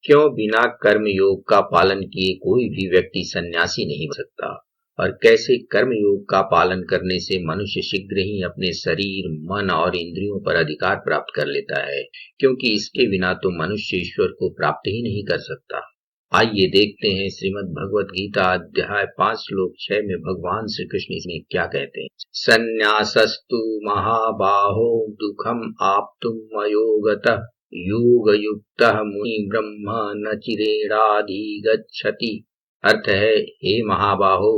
क्यों बिना कर्म योग का पालन किए कोई भी व्यक्ति सन्यासी नहीं बन सकता और कैसे कर्म योग का पालन करने से मनुष्य शीघ्र ही अपने शरीर, मन और इंद्रियों पर अधिकार प्राप्त कर लेता है, क्योंकि इसके बिना तो मनुष्य ईश्वर को प्राप्त ही नहीं कर सकता। आइए देखते हैं श्रीमद् भगवत गीता अध्याय 5 श्लोक 6 में भगवान श्री कृष्ण इसमें क्या कहते हैं। संन्यासस्तु महाबाहो दुखम आप्तुम मयोगतः योग युक्त मुनि ब्रह्म न चिरेणाधिगच्छति। अर्थ है, हे महाबाहो,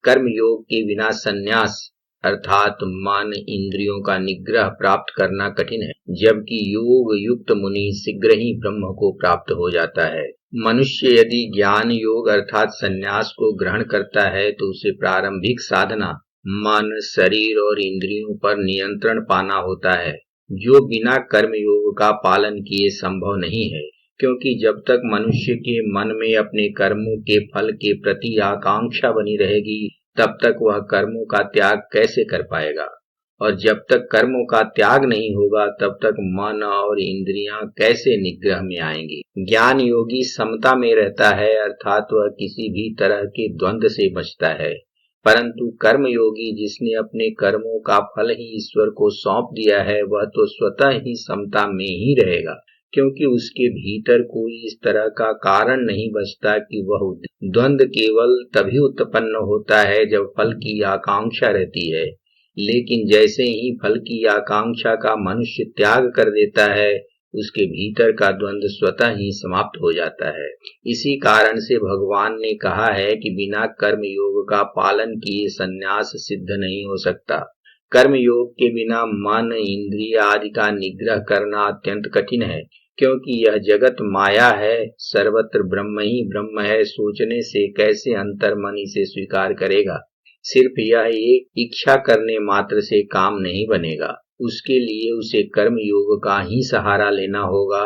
कर्म योग के बिना संन्यास अर्थात मन इंद्रियों का निग्रह प्राप्त करना कठिन है, जबकि योग युक्त मुनि शीघ्र ही ब्रह्म को प्राप्त हो जाता है। मनुष्य यदि ज्ञान योग अर्थात संन्यास को ग्रहण करता है तो उसे प्रारंभिक साधना मन, शरीर और इंद्रियों पर नियंत्रण पाना होता है, जो बिना कर्म योग का पालन किए संभव नहीं है, क्योंकि जब तक मनुष्य के मन में अपने कर्मों के फल के प्रति आकांक्षा बनी रहेगी तब तक वह कर्मों का त्याग कैसे कर पाएगा, और जब तक कर्मों का त्याग नहीं होगा तब तक मन और इंद्रियां कैसे निग्रह में आएंगी। ज्ञान योगी समता में रहता है, अर्थात वह किसी भी तरह के द्वंद्व से बचता है, परंतु कर्म योगी जिसने अपने कर्मों का फल ही ईश्वर को सौंप दिया है वह तो स्वतः ही समता में ही रहेगा, क्योंकि उसके भीतर कोई इस तरह का कारण नहीं बचता कि वह द्वंद्व केवल तभी उत्पन्न होता है जब फल की आकांक्षा रहती है, लेकिन जैसे ही फल की आकांक्षा का मनुष्य त्याग कर देता है उसके भीतर का द्वंद्व स्वतः ही समाप्त हो जाता है। इसी कारण से भगवान ने कहा है कि बिना कर्म योग का पालन किए संन्यास सिद्ध नहीं हो सकता। कर्म योग के बिना मन, इंद्रिय आदि का निग्रह करना अत्यंत कठिन है, क्योंकि यह जगत माया है, सर्वत्र ब्रह्म ही ब्रह्म है, सोचने से कैसे अंतर्मन इसे स्वीकार करेगा। सिर्फ यह एक इच्छा करने मात्र से काम नहीं बनेगा, उसके लिए उसे कर्म योग का ही सहारा लेना होगा,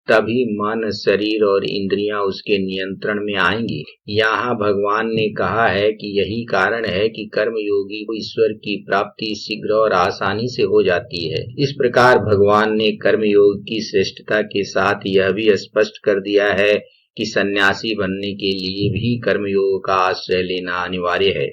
तभी मन, शरीर और इंद्रियां उसके नियंत्रण में आएंगी। यहाँ भगवान ने कहा है कि यही कारण है कि कर्म योगी को ईश्वर की प्राप्ति शीघ्र और आसानी से हो जाती है। इस प्रकार भगवान ने कर्म योग की श्रेष्ठता के साथ यह भी स्पष्ट कर दिया है कि सन्यासी बनने के लिए भी कर्म योग का आश्रय लेना अनिवार्य है।